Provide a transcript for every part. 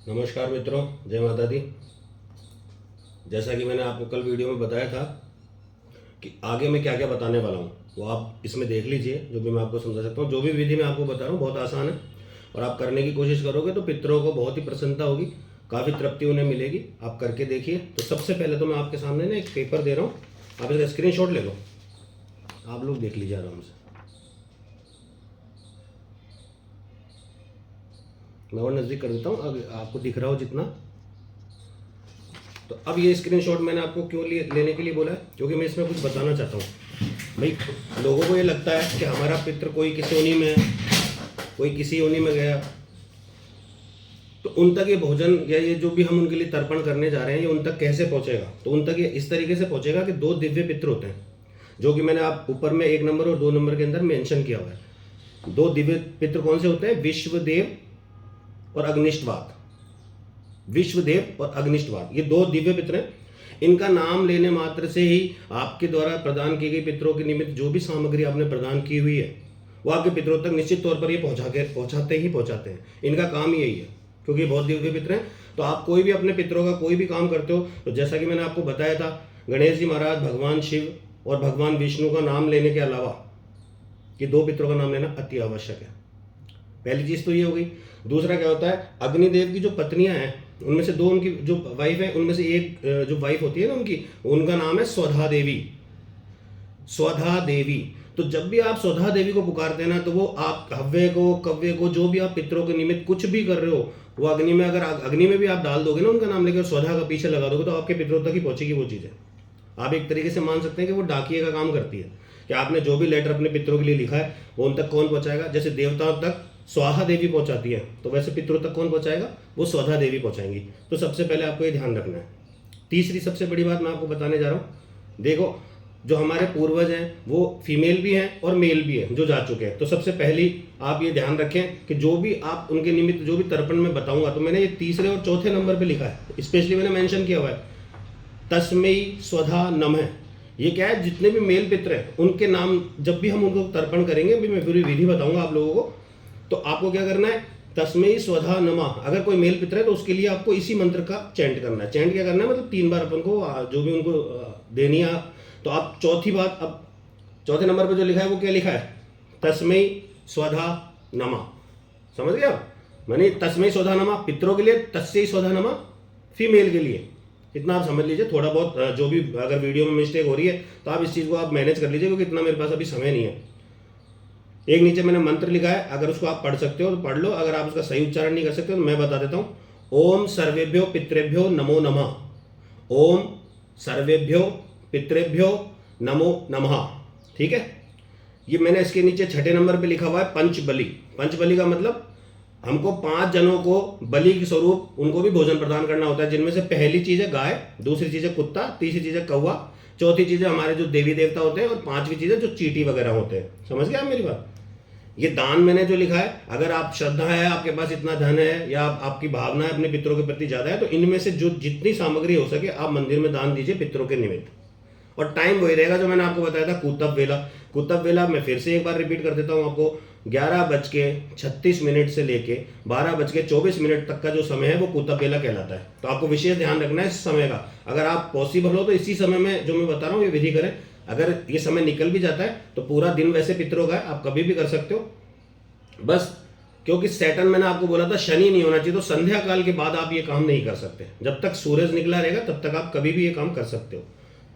नमस्कार मित्रों, जय माता दी। जैसा कि मैंने आपको कल वीडियो में बताया था कि आगे मैं क्या क्या बताने वाला हूँ, वो आप इसमें देख लीजिए। जो भी मैं आपको समझा सकता हूँ, जो भी विधि मैं आपको बता रहा हूँ बहुत आसान है और आप करने की कोशिश करोगे तो पितरों को बहुत ही प्रसन्नता होगी, काफ़ी तृप्ति उन्हें मिलेगी। आप करके देखिए। तो सबसे पहले तो मैं आपके सामने ना एक पेपर दे रहा हूँ, आप इसका स्क्रीनशॉट ले लो। आप लोग देख लीजिए आराम से। मैं और नज़दीक कर देता हूँ, अब आपको दिख रहा हो जितना। तो अब ये स्क्रीनशॉट मैंने आपको क्यों लेने के लिए बोला है, क्योंकि मैं इसमें कुछ बताना चाहता हूँ। भाई, लोगों को ये लगता है कि हमारा पितृ कोई किसी योनि में है, कोई किसी योनि में गया, तो उन तक ये भोजन या ये जो भी हम उनके लिए तर्पण करने जा रहे हैं ये उन तक कैसे पहुंचेगा। तो उन तक ये इस तरीके से पहुंचेगा कि दो दिव्य पितृ होते हैं, जो कि मैंने आप ऊपर में 1 नंबर और 2 नंबर के अंदर मेंशन किया हुआ है। दो दिव्य पितृ कौन से होते हैं? विश्वदेव और अग्निष्टवाद। विश्वदेव और अग्निष्टवाद, ये दो दिव्य पितृ हैं। इनका नाम लेने मात्र से ही आपके द्वारा प्रदान की गई पितरों के निमित्त जो भी सामग्री आपने प्रदान की हुई है वो आपके पितरों तक निश्चित तौर पर ये पहुंचाते हैं। इनका काम यही है, क्योंकि ये बहुत दिव्य पितर हैं। तो आप कोई भी अपने पितरों का कोई भी काम करते हो तो जैसा कि मैंने आपको बताया था, गणेश जी महाराज, भगवान शिव और भगवान विष्णु का नाम लेने के अलावा ये दो पितरों का नाम लेना अति आवश्यक है। पहली चीज तो ये हो गई। दूसरा क्या होता है, अग्निदेव की जो पत्नियां हैं उनमें से दो, उनकी जो वाइफ है उनमें से एक जो वाइफ होती है ना उनकी, उनका नाम है स्वधा देवी। स्वधा देवी। तो जब भी आप स्वधा देवी को पुकारते हैं ना, तो वो आप हव्य को, कव्य को, जो भी आप पितरों के निमित्त कुछ भी कर रहे हो, वो अग्नि में, अगर अग्नि में भी आप डाल दोगे ना उनका नाम लेकर, स्वधा का पीछे लगा दोगे, तो आपके पितरों तक ही पहुंचेगी वो चीजें। आप एक तरीके से मान सकते हैं कि वो डाकिए का काम करती है, कि आपने जो भी लेटर अपने पितरों के लिए लिखा है वो उन तक कौन पहुंचाएगा। जैसे देवताओं तक स्वाहा देवी पहुंचाती है, तो वैसे पितरों तक कौन पहुंचाएगा? वो स्वधा देवी पहुंचाएंगी। तो सबसे पहले आपको ये ध्यान रखना है। तीसरी सबसे बड़ी बात मैं आपको बताने जा रहा हूँ। देखो, जो हमारे पूर्वज हैं वो फीमेल भी हैं और मेल भी हैं जो जा चुके हैं। तो सबसे पहली आप ये ध्यान रखें कि जो भी आप उनके निमित्त जो भी तर्पण में बताऊंगा, तो मैंने ये तीसरे और चौथे नंबर पे लिखा है, स्पेशली मैंने मेंशन किया हुआ है, तस्मै स्वधा नमः। ये क्या है, जितने भी मेल पित्र हैं उनके नाम जब भी हम उनको तर्पण करेंगे, अभी मैं पूरी विधि बताऊंगा आप लोगों को, तो आपको क्या करना है, तस्मै स्वधा नमः। अगर कोई मेल पितर है तो उसके लिए आपको इसी मंत्र का चैंट करना है। चैंट क्या करना है, मतलब 3 बार अपन को जो भी उनको देनी है। तो आप चौथी बात, अब चौथे नंबर पे जो लिखा है वो क्या लिखा है, तस्मै स्वधा नमः। समझ गए आप? मानी तस्मै स्वधा नमः पितरों के लिए, तस्मै स्वधा नमः फीमेल के लिए। इतना आप समझ लीजिए। थोड़ा बहुत जो भी अगर वीडियो में मिस्टेक हो रही है तो आप इस चीज़ को आप मैनेज कर लीजिए, क्योंकि इतना मेरे पास अभी समय नहीं है। एक नीचे मैंने मंत्र लिखा है, अगर उसको आप पढ़ सकते हो तो पढ़ लो, अगर आप उसका सही उच्चारण नहीं कर सकते तो मैं बता देता हूँ। ओम सर्वेभ्यो पितृभ्यो नमो नमः। ओम सर्वेभ्यो पितृभ्यो नमो नमः। ठीक है, ये मैंने इसके नीचे 6ठे नंबर पे लिखा हुआ है पंचबली। पंचबली का मतलब हमको 5 जनों को बलि के स्वरूप उनको भी भोजन प्रदान करना होता है, जिनमें से पहली चीज है गाय, दूसरी चीज है कुत्ता, तीसरी चीज है कौवा, चौथी चीज है हमारे जो देवी देवता होते हैं, और 5वीं चीज है जो चींटी वगैरह होते हैं। समझ गए आप मेरी बात? ये दान मैंने जो लिखा है, अगर आप श्रद्धा है, आपके पास इतना धन है, या आपकी भावना है अपने पितरों के प्रति ज्यादा है, तो इनमें से जो जितनी सामग्री हो सके आप मंदिर में दान दीजिए पितरों के निमित्त। और टाइम वही रहेगा जो मैंने आपको बताया था, कुतब वेला। कुतब वेला मैं फिर से एक बार रिपीट कर देता हूं आपको, 11:36 से लेके 12:24 तक का जो समय है वो कुतब वेला कहलाता है। तो आपको विशेष ध्यान रखना है इस समय का। अगर आप पॉसिबल हो तो इसी समय में जो मैं बता रहा हूँ ये विधि करें। अगर ये समय निकल भी जाता है तो पूरा दिन वैसे पितरों का है, आप कभी भी कर सकते हो। बस क्योंकि सैटर्न मैंने आपको बोला था शनि नहीं होना चाहिए, तो संध्या काल के बाद आप ये काम नहीं कर सकते। जब तक सूरज निकला रहेगा तब तक आप कभी भी ये काम कर सकते हो।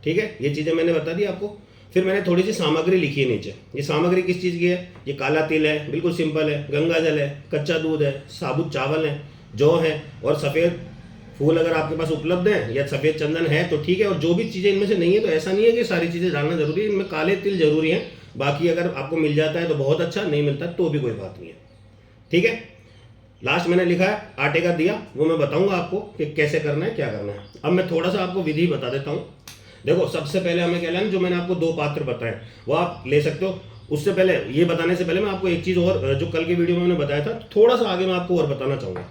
ठीक है, ये चीजें मैंने बता दी आपको। फिर मैंने थोड़ी सी सामग्री लिखी है नीचे। ये सामग्री किस चीज की है? ये काला तिल है, बिल्कुल सिंपल है, गंगा जल है, कच्चा दूध है, साबुत चावल है, जौ है, और सफेद फूल अगर आपके पास उपलब्ध है, या सफेद चंदन है तो ठीक है। और जो भी चीजें इनमें से नहीं है तो ऐसा नहीं है कि सारी चीजें डालना जरूरी है, इनमें काले तिल जरूरी है। बाकी अगर आपको मिल जाता है तो बहुत अच्छा, नहीं मिलता तो भी कोई बात नहीं है। ठीक है, लास्ट मैंने लिखा है आटे का दिया, वो मैं बताऊंगा आपको कि कैसे करना है, क्या करना है। अब मैं थोड़ा सा आपको विधि बता देता हूँ। देखो, सबसे पहले हमें क्या लेना, जो मैंने आपको 2 पात्र बताए वो आप ले सकते हो। उससे पहले, ये बताने से पहले मैं आपको एक चीज और, जो कल की वीडियो में मैंने बताया था, थोड़ा सा आगे मैं आपको और बताना चाहूंगा।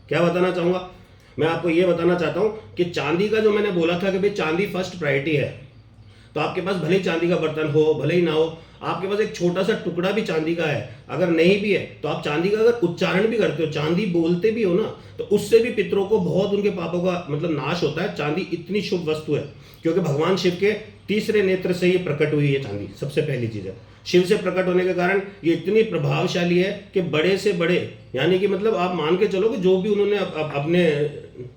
क्या बताना चाहूंगा? मैं आपको ये बताना चाहता हूं कि चांदी का जो मैंने बोला था कि भाई चांदी फर्स्ट प्रायोरिटी है, तो आपके पास भले ही चांदी का बर्तन हो भले ही ना हो, आपके पास एक छोटा सा टुकड़ा भी चांदी का है, अगर नहीं भी है तो आप चांदी का अगर उच्चारण भी करते हो, चांदी बोलते भी हो ना, तो उससे भी पितरों को बहुत उनके पापों का मतलब नाश होता है। चांदी इतनी शुभ वस्तु है क्योंकि भगवान शिव के तीसरे नेत्र से ये प्रकट हुई है चांदी, सबसे पहली चीज है। शिव से प्रकट होने के कारण ये इतनी प्रभावशाली है कि बड़े से बड़े, यानी कि मतलब आप मान के चलो कि जो भी उन्होंने अपने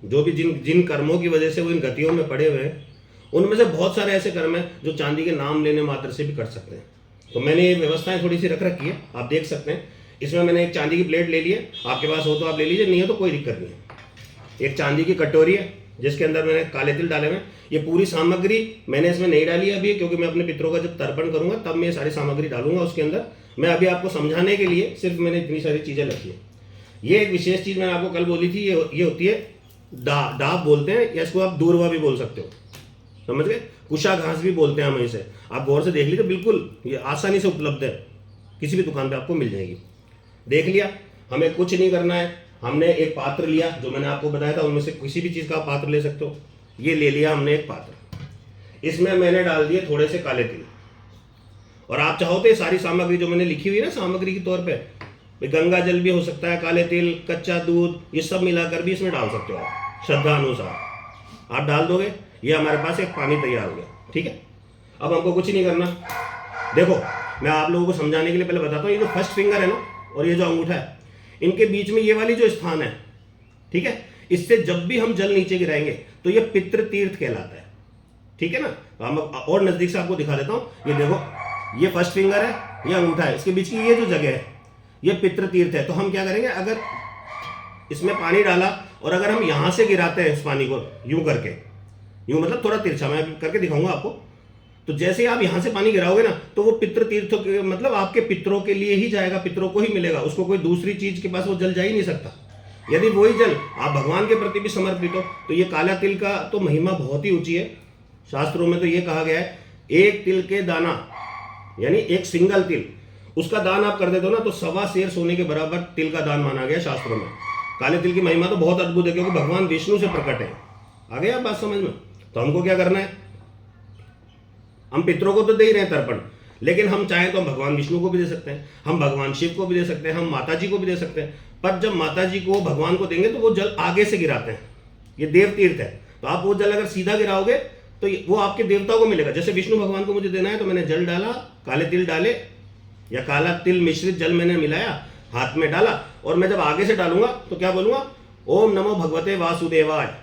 जो भी जिन कर्मों की वजह से वो इन गतियों में पड़े हुए हैं, उनमें से बहुत सारे ऐसे कर्म हैं जो चांदी के नाम लेने मात्र से भी कर सकते हैं। तो मैंने ये व्यवस्थाएं थोड़ी सी रख रखी है, आप देख सकते हैं। इसमें मैंने एक चांदी की प्लेट ले ली है, आपके पास हो तो आप ले लीजिए, नहीं है तो कोई दिक्कत नहीं है। एक चांदी की कटोरी है जिसके अंदर मैंने काले तिल डाले हुए। ये पूरी सामग्री मैंने इसमें नहीं डाली अभी, क्योंकि मैं अपने पितरों का जब तर्पण करूंगा तब मैं ये सारी सामग्री डालूंगा उसके अंदर। मैं अभी आपको समझाने के लिए सिर्फ मैंने इतनी सारी चीज़ें रखी है। ये एक विशेष चीज़ मैंने आपको कल बोली थी, ये होती है डाब बोलते हैं, या इसको आप दूरवा भी बोल सकते हो, समझ गए। कुशा घास भी बोलते हैं हम इसे, आप गौर से देख लीजिए, बिल्कुल ये आसानी से उपलब्ध है, किसी भी दुकान पे आपको मिल जाएगी। देख लिया, हमें कुछ नहीं करना है। हमने एक पात्र लिया, जो मैंने आपको बताया था उनमें से किसी भी चीज़ का पात्र ले सकते हो। ये ले लिया हमने एक पात्र, इसमें मैंने डाल दिए थोड़े से काले तिल, और आप चाहो तो ये सारी सामग्री जो मैंने लिखी हुई है ना सामग्री के तौर पे, गंगा जल भी हो सकता है, काले तिल, कच्चा दूध, ये सब मिलाकर भी इसमें डाल सकते हो आप, श्रद्धा अनुसार आप डाल दोगे। ये हमारे पास एक पानी तैयार हो गया, ठीक है। अब हमको कुछ नहीं करना। देखो, मैं आप लोगों को समझाने के लिए पहले बताता हूँ, ये जो फर्स्ट फिंगर है ना और ये जो अंगूठा है, इनके बीच में ये वाली जो स्थान है, ठीक है, इससे जब भी हम जल नीचे गिराएंगे तो ये पितृ तीर्थ कहलाता है, ठीक है ना। तो हम और नजदीक से आपको दिखा देता हूं। ये देखो, ये फर्स्ट फिंगर है, ये अंगूठा है, इसके बीच की ये जो जगह है ये पितृ तीर्थ है। तो हम क्या करेंगे, अगर इसमें पानी डाला और अगर हम यहां से गिराते हैं इस पानी को यूं करके, यूं मतलब थोड़ा तिरछा, मैं करके दिखाऊंगा आपको। तो जैसे आप यहां से पानी गिराओगे ना, तो वो पितृ तीर्थ मतलब आपके पितरों के लिए ही जाएगा, पितरों को ही मिलेगा, उसको कोई दूसरी चीज के पास वो जल जा ही नहीं सकता। यदि वही जल आप भगवान के प्रति भी समर्पित हो, तो ये काला तिल का तो महिमा बहुत ही ऊंची है। शास्त्रों में तो ये कहा गया है, एक तिल के दाना यानी एक सिंगल तिल, उसका दान आप कर देते हो ना, तो 1.25 सेर सोने के बराबर तिल का दान माना गया शास्त्रों में। काले तिल की महिमा तो बहुत अद्भुत है, क्योंकि भगवान विष्णु से प्रकट है। आ गया आप बात समझ में। तो हमको क्या करना है, हम पितरों को तो दे ही रहे हैं तर्पण, लेकिन हम चाहें तो हम भगवान विष्णु को भी दे सकते हैं, हम भगवान शिव को भी दे सकते हैं, हम माता जी को भी दे सकते हैं। पर जब माता जी को भगवान को देंगे तो वो जल आगे से गिराते हैं, ये देव तीर्थ है, तो आप वो जल अगर सीधा गिराओगे तो वो आपके देवताओं को मिलेगा। जैसे विष्णु भगवान को मुझे देना है तो मैंने जल डाला, काले तिल डाले या काला तिल मिश्रित जल मैंने मिलाया, हाथ में डाला, और मैं जब आगे से डालूंगा तो क्या बोलूंगा, ओम नमो भगवते वासुदेवाय।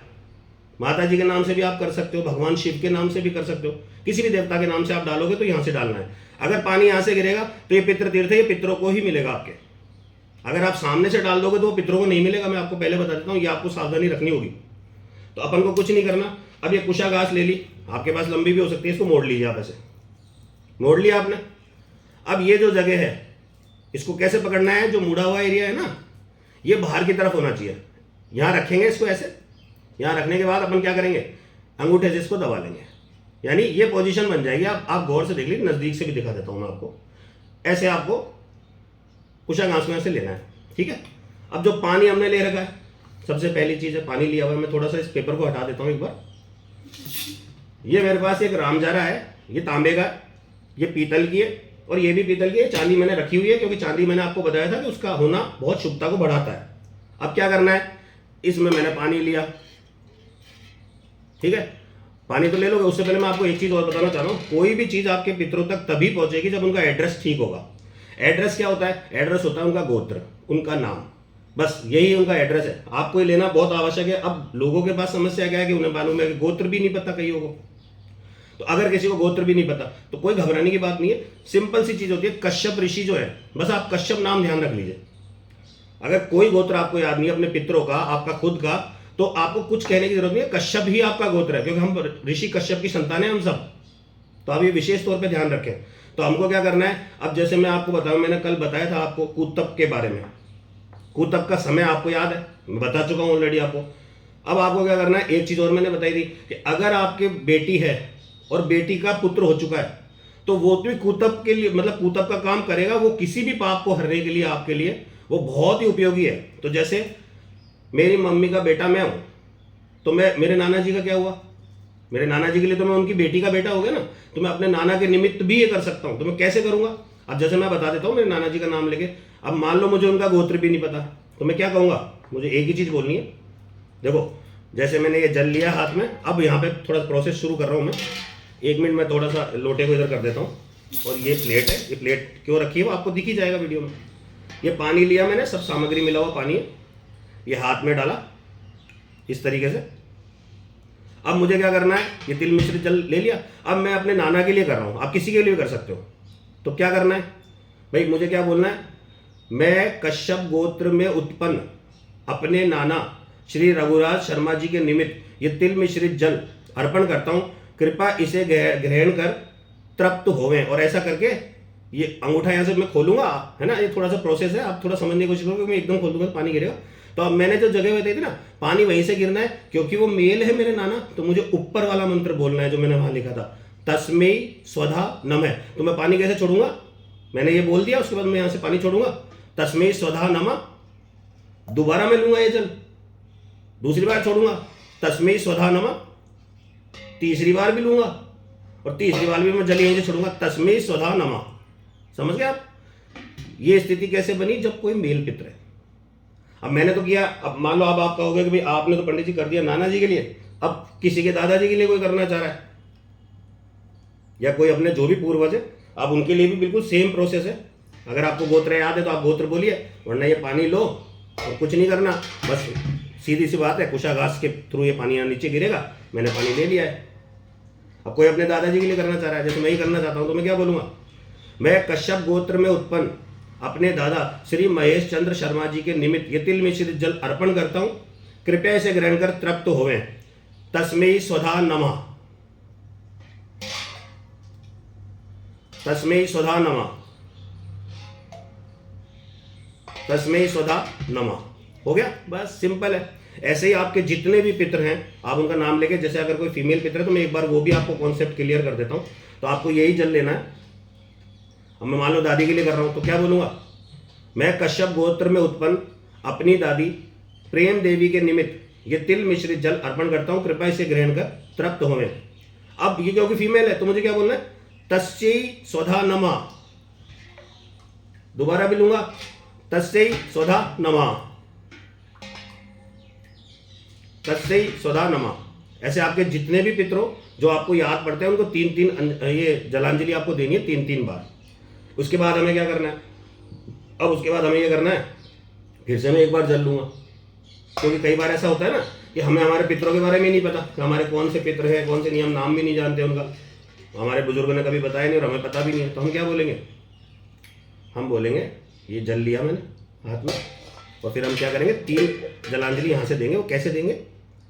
माता जी के नाम से भी आप कर सकते हो, भगवान शिव के नाम से भी कर सकते हो, किसी भी देवता के नाम से आप डालोगे तो यहां से डालना है। अगर पानी यहां से गिरेगा तो ये पितृ तीर्थ है, ये पितरों को ही मिलेगा आपके। अगर आप सामने से डाल दोगे तो वो पितरों को नहीं मिलेगा, मैं आपको पहले बता देता हूं, ये आपको सावधानी रखनी होगी। तो अपन को कुछ नहीं करना। अब ये कुशा घास ले ली, आपके पास लंबी भी हो सकती है, इसको मोड़ लीजिए आप, ऐसे मोड़ लिया आपने। अब ये जो जगह है इसको कैसे पकड़ना है, जो मुड़ा हुआ एरिया है ना, ये बाहर की तरफ होना चाहिए। यहां रखेंगे इसको ऐसे, यहां रखने के बाद अपन क्या करेंगे, अंगूठे से इसको दबा लेंगे, यानी ये पोजीशन बन जाएगी। आप गौर से देख लीजिए, नजदीक से भी दिखा देता हूं मैं आपको। ऐसे आपको कुशा घास में ऐसे लेना है, ठीक है। अब जो पानी हमने ले रखा है, सबसे पहली चीज है पानी लिया हुआ है। मैं थोड़ा सा इस पेपर को हटा देता हूं एक बार। ये मेरे पास एक रामजारा है, ये तांबे का, ये पीतल की है, और ये भी पीतल की है। चांदी मैंने रखी हुई है, क्योंकि चांदी मैंने आपको बताया था कि उसका होना बहुत शुभता को बढ़ाता है। अब क्या करना है, इसमें मैंने पानी लिया, ठीक है। पानी तो ले लोगे, उससे पहले मैं आपको एक चीज और बताना चाह रहा हूं। कोई भी चीज आपके पितरों तक तभी पहुंचेगी जब उनका एड्रेस ठीक होगा। एड्रेस क्या होता है, एड्रेस होता है उनका गोत्र, उनका नाम, बस यही उनका एड्रेस है। आपको ये लेना बहुत आवश्यक है। अब लोगों के पास समस्या क्या है कि उन्हें मालूम है कि गोत्र भी नहीं पता कईयों को। तो अगर किसी को गोत्र भी नहीं पता तो कोई घबराने की बात नहीं है, सिंपल सी चीज होती है। कश्यप ऋषि जो है, बस आप कश्यप नाम ध्यान रख लीजिए। अगर कोई गोत्र आपको याद नहीं है अपने पितरों का, आपका खुद का, तो आपको कुछ कहने की जरूरत नहीं है, कश्यप ही आपका गोत्र है, क्योंकि हम ऋषि कश्यप की संतान है हम सब। तो आप ये विशेष तौर पे ध्यान रखें। तो हमको क्या करना है, अब जैसे मैं आपको बताऊं, मैंने कल बताया था आपको कूतक के बारे में। कूतक का समय आपको याद है, मैं बता चुका हूं ऑलरेडी आपको। अब आपको क्या करना है, एक चीज और मैंने बताई थी कि अगर आपके बेटी है और बेटी का पुत्र हो चुका है, तो वो भी कूतक के लिए, मतलब कूतक का काम करेगा। वो किसी भी पाप को हरने के लिए आपके लिए वो बहुत ही उपयोगी है। तो जैसे मेरी मम्मी का बेटा मैं हूं, तो मैं, मेरे नाना जी का क्या हुआ, मेरे नाना जी के लिए तो मैं उनकी बेटी का बेटा हो गया ना, तो मैं अपने नाना के निमित्त भी ये कर सकता हूँ। तो मैं कैसे करूँगा? अब जैसे मैं बता देता हूँ मेरे नाना जी का नाम लेके, अब मान लो मुझे उनका गोत्र भी नहीं पता, तो मैं क्या कहूँगा? मुझे एक ही चीज़ बोलनी है। देखो, जैसे मैंने ये जल लिया हाथ में, अब यहाँ पे थोड़ा प्रोसेस शुरू कर रहा हूँ मैं। 1 मिनट मैं थोड़ा सा लोटे को इधर कर देता हूँ। और ये प्लेट है, ये प्लेट क्यों रखी है वो आपको दिख ही जाएगा वीडियो में। ये पानी लिया मैंने, सब सामग्री मिला हुआ पानी है, ये हाथ में डाला इस तरीके से। अब मुझे क्या करना है? ये तिल मिश्रित जल ले लिया, अब मैं अपने नाना के लिए कर रहा हूँ, आप किसी के लिए भी कर सकते हो। तो क्या करना है भाई? मुझे क्या बोलना है? मैं कश्यप गोत्र में उत्पन्न अपने नाना श्री रघुराज शर्मा जी के निमित्त ये तिल मिश्रित जल अर्पण करता हूँ, कृपया इसे ग्रहण कर तृप्त होवें। और ऐसा करके ये अंगूठा यहाँ से मैं खोलूंगा, है ना, ये थोड़ा सा प्रोसेस है, आप थोड़ा समझने की कोशिश करोगे। मैं एकदम खोल दूंगा तो पानी गिरेगा। तो अब मैंने जो जगह बताई थी ना, पानी वहीं से गिरना है, क्योंकि वो मेल है मेरे नाना, तो मुझे ऊपर वाला मंत्र बोलना है जो मैंने वहां लिखा था, तस्मै स्वधा नमः। तो मैं पानी कैसे छोड़ूंगा? मैंने ये बोल दिया, उसके बाद मैं यहां से पानी छोड़ूंगा, तस्मै स्वधा नमः। दोबारा मैं लूंगा ये जल, दूसरी बार छोड़ूंगा, तस्मै स्वधा नमः। तीसरी बार भी लूंगा और तीसरी बार भी मैं जल यहीं से छोड़ूंगा, तस्मै स्वधा नमः। समझ गए आप? ये स्थिति कैसे बनी? जब कोई मेल पित्र है। अब मैंने तो किया, अब मान लो अब आप कहोगे कि भाई आपने तो पंडित जी कर दिया नाना जी के लिए, अब किसी के दादाजी के लिए कोई करना चाह रहा है, या कोई अपने जो भी पूर्वज है, अब उनके लिए भी बिल्कुल सेम प्रोसेस है। अगर आपको गोत्र याद है तो आप गोत्र बोलिए, वरना ये पानी लो और कुछ नहीं करना, बस सीधी सी बात है, कुशाघास के थ्रू ये पानी यहाँ नीचे गिरेगा। मैंने पानी ले लिया है। अब कोई अपने दादाजी के लिए करना चाह रहा है, जैसे मैं ही करना चाहता हूँ, तो मैं क्या बोलूँगा? मैं कश्यप गोत्र में उत्पन्न अपने दादा श्री महेश चंद्र शर्मा जी के निमित्त ये तिल मिश्रित जल अर्पण करता हूं, कृपया इसे ग्रहण कर तृप्त होवें। तस्मै स्वधा नमः। तस्मै स्वधा नमः। तस्मै स्वधा नमः। हो गया? बस सिंपल है। ऐसे ही आपके जितने भी पितर हैं, आप उनका नाम लेके, जैसे अगर कोई फीमेल पितर है तो मैं एक बार वो भी आपको कॉन्सेप्ट क्लियर कर देता हूं। तो आपको यही जल लेना है। अब मैं मान लो दादी के लिए कर रहा हूं, तो क्या बोलूंगा? मैं कश्यप गोत्र में उत्पन्न अपनी दादी प्रेम देवी के निमित्त ये तिल मिश्रित जल अर्पण करता हूं, कृपया इसे ग्रहण कर तृप्त होवें। अब ये क्योंकि फीमेल है तो मुझे क्या बोलना है? तस्यै स्वधा नमः। दोबारा भी लूंगा, तस्यै स्वधा नमः। तस्यै स्वधा नमः। ऐसे आपके जितने भी पितरों जो आपको याद पड़ते हैं, उनको 3-3 ये जलांजलि आपको देनी है, 3-3 बार। उसके बाद हमें क्या करना है? अब उसके बाद हमें ये करना है, फिर से मैं एक बार जल लूंगा, क्योंकि कई बार ऐसा होता है ना कि हमें हमारे पितरों के बारे में नहीं पता कि हमारे कौन से पितर हैं, कौन से नहीं, हम नाम भी नहीं जानते उनका, हमारे बुजुर्गों ने कभी बताया नहीं और हमें पता भी नहीं है। तो हम क्या बोलेंगे? हम बोलेंगे ये जल लिया मैंने हाथ में, और फिर हम क्या करेंगे? 3 जलांजलि यहाँ से देंगे। वो कैसे देंगे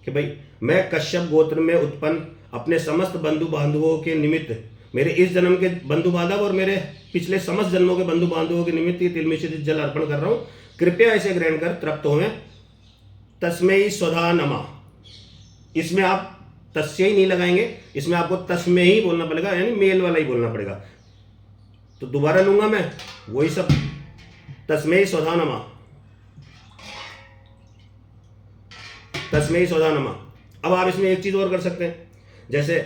कि भाई मैं कश्यप गोत्र में उत्पन्न अपने समस्त बंधु बांधवों के निमित्त, मेरे इस जन्म के बंधु बांधव और मेरे पिछले समस्त जन्मों के बंधु बांधवों के निमित्त ये तिल मिश्रित जल अर्पण कर रहा हूं, कृपया इसे ग्रहण कर तृप्त होवें। तस्मै स्वधा नमः। इसमें आप तस्य ही नहीं लगाएंगे, इसमें आपको तस्मै ही बोलना पड़ेगा, यानी मेल वाला ही बोलना पड़ेगा। तो दोबारा लूंगा मैं वही सब, तस्मै स्वधा नमः। तस्मै स्वधा नमः। अब आप इसमें एक चीज और कर सकते हैं, जैसे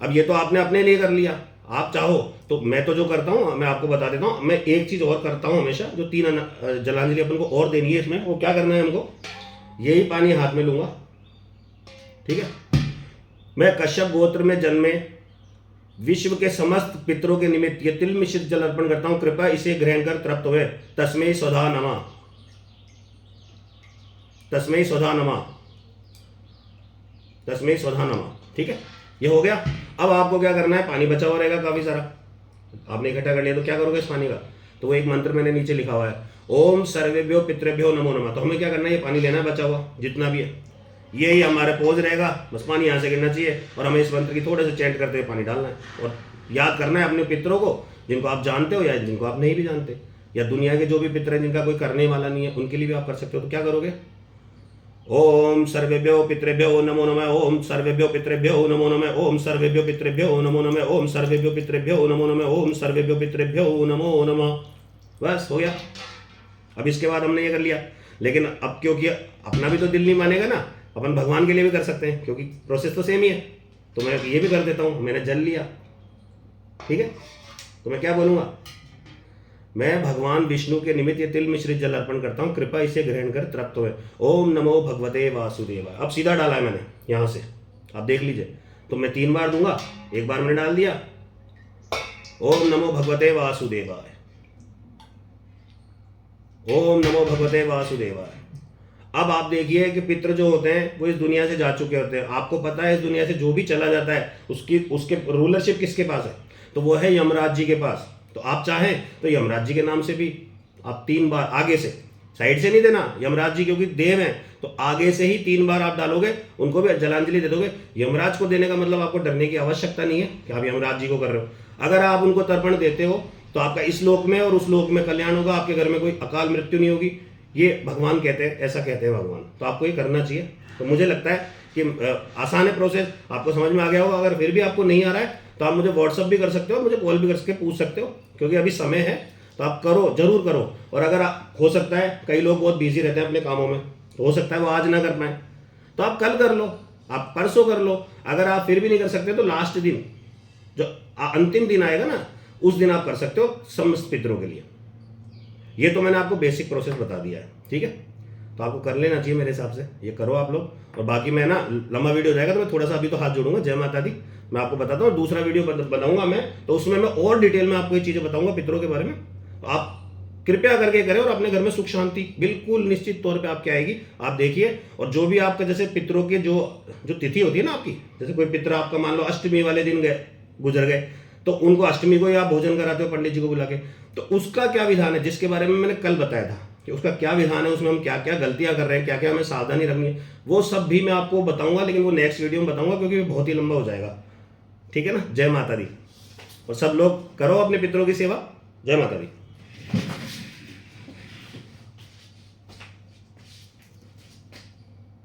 अब ये तो आपने अपने लिए कर लिया, आप चाहो तो मैं तो जो करता हूं मैं आपको बता देता हूं, मैं एक चीज और करता हूं हमेशा, जो 3 जलांजलि अपन को और देनी है इसमें। वो क्या करना है हमको? यही पानी हाथ में लूंगा, ठीक है। मैं कश्यप गोत्र में जन्मे विश्व के समस्त पितरों के निमित्त ये तिल मिश्रित जल अर्पण करता हूं, कृपया इसे ग्रहण कर तृप्त हुए। तस्मै स्वधा नमः। तस्मै स्वधा नमः। तस्मै स्वधा नमः। ठीक है, ये हो गया। अब आपको क्या करना है? पानी बचा हुआ रहेगा काफी सारा, आपने इकट्ठा कर लिया, तो क्या करोगे इस पानी का? तो वो एक मंत्र मैंने नीचे लिखा हुआ है, ओम सर्वेभ्यो पितृभ्यो नमो नमः। तो हमें क्या करना है? ये पानी लेना है बचा हुआ जितना भी है, यही हमारे पोज रहेगा, बस पानी यहाँ से गिरना चाहिए और हमें इस मंत्र की थोड़े से चैंट करते हुए पानी डालना है और याद करना है अपने पितरों को, जिनको आप जानते हो या जिनको आप नहीं भी जानते, या दुनिया के जो भी पितर हैं जिनका कोई करने वाला नहीं है, उनके लिए भी आप कर सकते हो। तो क्या करोगे? ओम सर्वेभ्यो पितृभ्यो नमो नमः। ओम सर्वेभ्यो पितृभ्यो नमो नमः। ओम सर्वेभ्यो पितृभ्यो नमो नमः। ओम सर्वेभ्यो पितृभ्यो नमो नमः। ओम सर्वेभ्यो पितृभ्यो नमो नमः। बस हो गया। अब इसके बाद हमने ये कर लिया, लेकिन अब क्योंकि अपना भी तो दिल नहीं मानेगा ना, अपन भगवान के लिए भी कर सकते हैं, क्योंकि प्रोसेस तो सेम ही है। तो मैं ये भी कर देता हूँ, मैंने जल लिया, ठीक है। तो मैं क्या बोलूँगा, मैं भगवान विष्णु के निमित्त ये तिल मिश्रित जल अर्पण करता हूँ, कृपा इसे ग्रहण कर तृप्त हुए। ओम नमो भगवते वासुदेवाय। अब सीधा डाला है मैंने यहाँ से, आप देख लीजिए। तो मैं 3 बार दूंगा, एक बार मैंने डाल दिया, ओम नमो भगवते वासुदेवाय, ओम नमो भगवते वासुदेवाय। अब आप देखिए कि पितृ जो होते हैं वो इस दुनिया से जा चुके होते हैं। आपको पता है इस दुनिया से जो भी चला जाता है उसके रूलरशिप किसके पास है, तो वो है यमराज जी के पास। तो आप चाहें तो यमराज जी के नाम से भी आप 3 बार आगे से, साइड से नहीं देना, यमराज जी क्योंकि देव हैं तो आगे से ही 3 बार आप डालोगे, उनको भी जलांजलि दे दोगे। यमराज को देने का मतलब आपको डरने की आवश्यकता नहीं है कि आप यमराज जी को कर रहे हो। अगर आप उनको तर्पण देते हो तो आपका इस लोक में और उस लोक में कल्याण होगा, आपके घर में कोई अकाल मृत्यु नहीं होगी, ये भगवान कहते हैं, ऐसा कहते हैं भगवान। तो आपको ये करना चाहिए। तो मुझे लगता है कि आसान है प्रोसेस, आपको समझ में आ गया होगा। अगर फिर भी आपको नहीं आ रहा है तो आप मुझे व्हाट्सअप भी कर सकते हो, मुझे कॉल भी करके पूछ सकते हो, क्योंकि अभी समय है। तो आप करो, जरूर करो। और अगर हो सकता है, कई लोग बहुत बिजी रहते हैं अपने कामों में, तो हो सकता है वो आज ना कर पाए, तो आप कल कर लो, आप परसों कर लो। अगर आप फिर भी नहीं कर सकते तो लास्ट दिन, जो अंतिम दिन आएगा ना, उस दिन आप कर सकते हो समस्त पितरों के लिए। ये तो मैंने आपको बेसिक प्रोसेस बता दिया है, ठीक है। तो आपको कर लेना चाहिए मेरे हिसाब से, ये करो आप लोग। और बाकी मैं ना, लंबा वीडियो हो जाएगा तो मैं थोड़ा सा अभी तो हाथ जोड़ूंगा। जय माता दी, मैं आपको बताता हूँ। दूसरा वीडियो बनाऊंगा मैं, तो उसमें मैं और डिटेल में आपको ये चीज़ें बताऊंगा पितरों के बारे में। तो आप कृपया करके करें और अपने घर में सुख शांति बिल्कुल निश्चित तौर पे आपके आएगी। आप देखिए। और जो भी आपका, जैसे पितरों की जो तिथि होती है ना आपकी, जैसे कोई पितर आपका मान लो अष्टमी वाले दिन गुजर गए, तो उनको अष्टमी को ही आप भोजन कराते हो पंडित जी को बुला के, तो उसका क्या विधान है, जिसके बारे में मैंने कल बताया था कि उसका क्या विधान है, उसमें हम क्या क्या गलतियां कर रहे हैं, क्या क्या हमें सावधानी रखनी है, वो सब भी मैं आपको बताऊंगा। लेकिन वो नेक्स्ट वीडियो में बताऊंगा, क्योंकि वो बहुत ही लंबा हो जाएगा, ठीक है ना। जय माता दी। और सब लोग करो अपने पितरों की सेवा। जय माता दी।